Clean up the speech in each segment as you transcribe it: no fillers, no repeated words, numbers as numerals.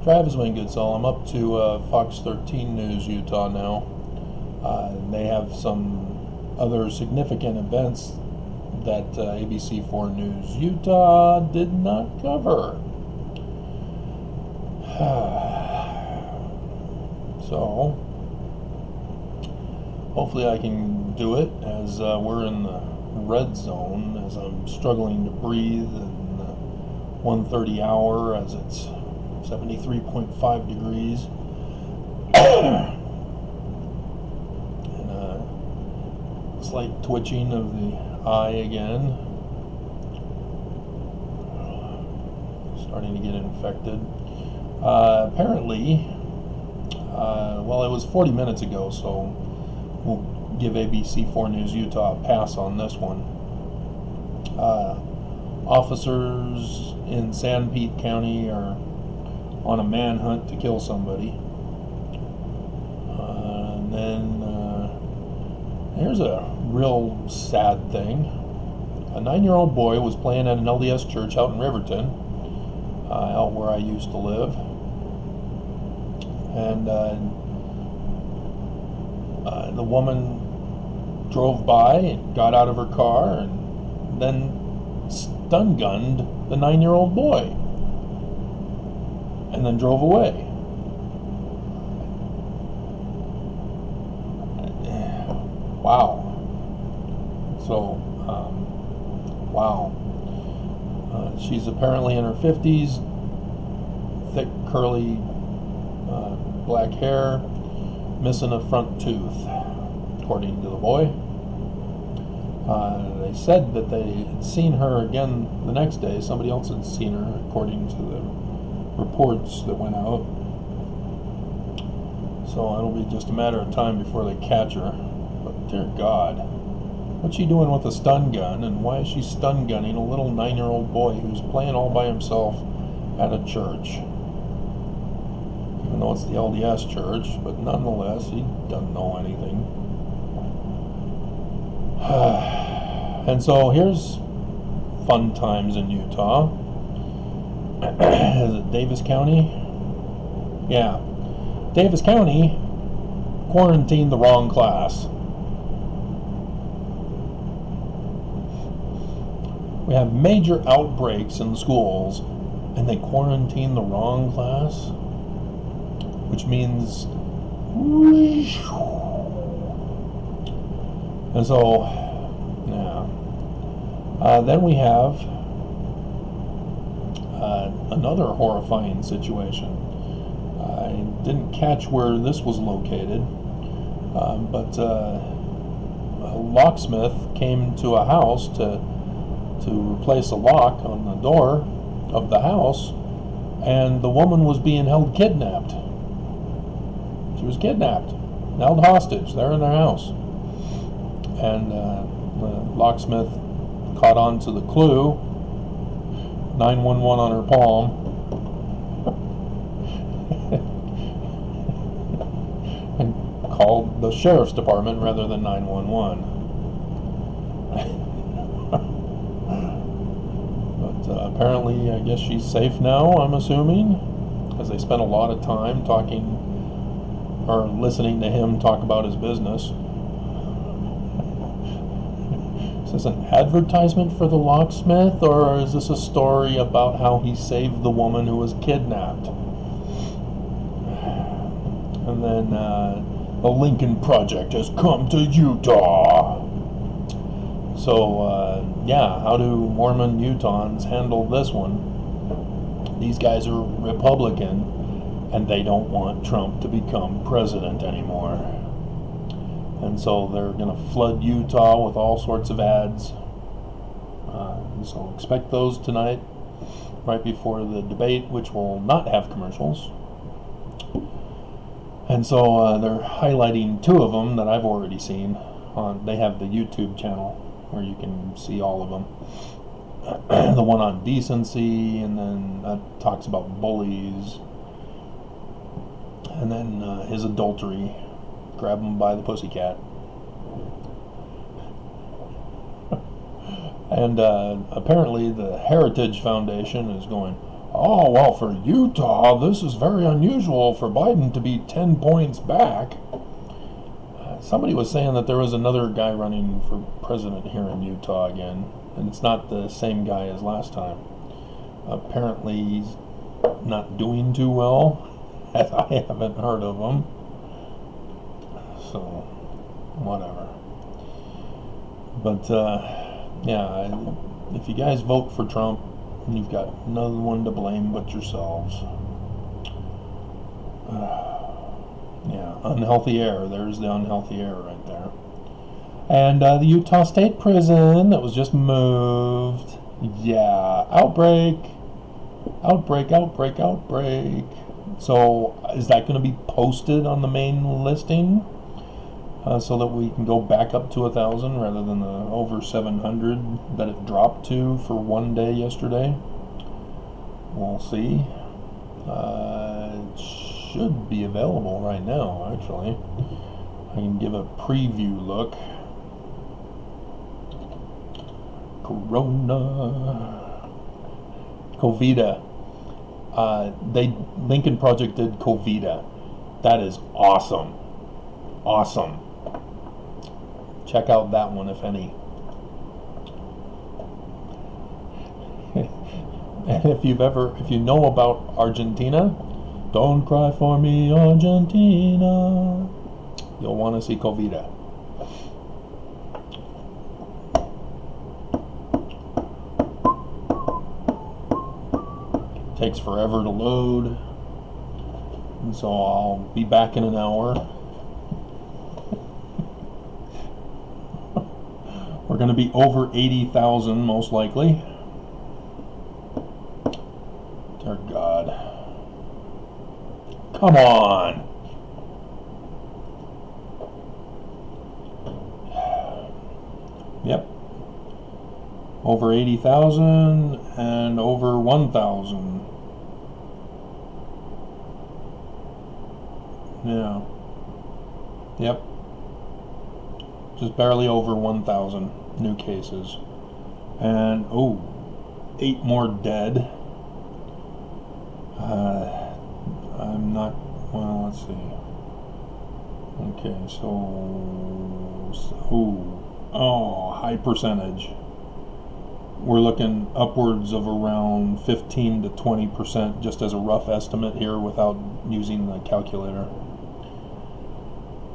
Travis been good, so I'm up to Fox 13 News Utah now. They have some other significant events that ABC4 News Utah did not cover. So, hopefully I can do it as we're in the red zone, as I'm struggling to breathe in the 1:30 hour as it's 73.5 degrees. And slight twitching of the eye again. Starting to get infected. Apparently, well, it was 40 minutes ago, so we'll give ABC4 News Utah a pass on this one. Officers in Sanpete County are on a manhunt to kill somebody. And then here's a real sad thing. A 9-year-old boy was playing at an LDS church out in Riverton, out where I used to live. And the woman drove by and got out of her car and then stun gunned the 9-year-old boy and then drove away. Wow. So, wow. She's apparently in her 50s, thick, curly, black hair, missing a front tooth, according to the boy. They said that they had seen her again the next day. Somebody else had seen her, according to the reports that went out. So it'll be just a matter of time before they catch her. But dear God, what's she doing with a stun gun, and why is she stun gunning a little 9-year-old boy who's playing all by himself at a church? Even though it's the LDS church, but nonetheless, he doesn't know anything. And so here's fun times in Utah. Is it Davis County? Yeah. Davis County quarantined the wrong class. We have major outbreaks in the schools, and they quarantine the wrong class, which means, and so, yeah. Then we have another horrifying situation. I didn't catch where this was located, but a locksmith came to a house to replace a lock on the door of the house, and the woman was being held kidnapped. She was kidnapped, held hostage there in their house. And the locksmith caught on to the clue, 911 on her palm. And called the sheriff's department rather than 911. But apparently, I guess she's safe now, I'm assuming, because they spent a lot of time talking or listening to him talk about his business. Is this an advertisement for the locksmith, or is this a story about how he saved the woman who was kidnapped? And then the Lincoln Project has come to Utah. So, yeah, how do Mormon Utahns handle this one? These guys are Republican, and they don't want Trump to become president anymore. And so they're going to flood Utah with all sorts of ads. So expect those tonight, right before the debate, which will not have commercials. And so they're highlighting two of them that I've already seen. They have the YouTube channel where you can see all of them. The one on decency, and then that talks about bullies. And then his adultery. Grab him by the pussycat. And apparently the Heritage Foundation is going, Oh, well, for Utah, this is very unusual for Biden to be 10 points back. Somebody was saying that there was another guy running for president here in Utah again, and it's not the same guy as last time. Apparently, he's not doing too well, as I haven't heard of him. So, whatever. But, yeah, if you guys vote for Trump, you've got no one to blame but yourselves. Yeah, unhealthy air. There's the unhealthy air right there. And the Utah State Prison that was just moved. Yeah, outbreak. So is that going to be posted on the main listing so that we can go back up to 1,000 rather than the over 700 that it dropped to for one day yesterday? We'll see. It should be available right now, actually. I can give a preview look. Covida. Lincoln Project did Covida. That is awesome. Awesome. Check out that one, if any. And if you know about Argentina, don't cry for me, Argentina. You'll want to see Covida. Takes forever to load, and so I'll be back in an hour. We're going to be over 80,000 most likely. Dear God. Come on. Yep. Over 80,000 and over 1,000. Yeah. Yep. Just barely over 1,000 new cases. And, 8 more dead. I'm not, well, let's see. Okay, high percentage. We're looking upwards of around 15 to 20% just as a rough estimate here without using the calculator.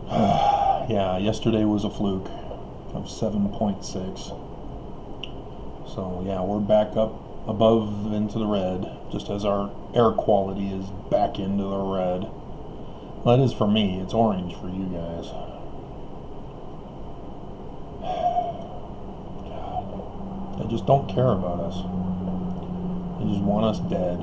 Yeah, yesterday was a fluke of 7.6. So yeah, we're back up above into the red, just as our air quality is back into the red. Well, it is for me. It's orange for you guys. God. They just don't care about us. They just want us dead.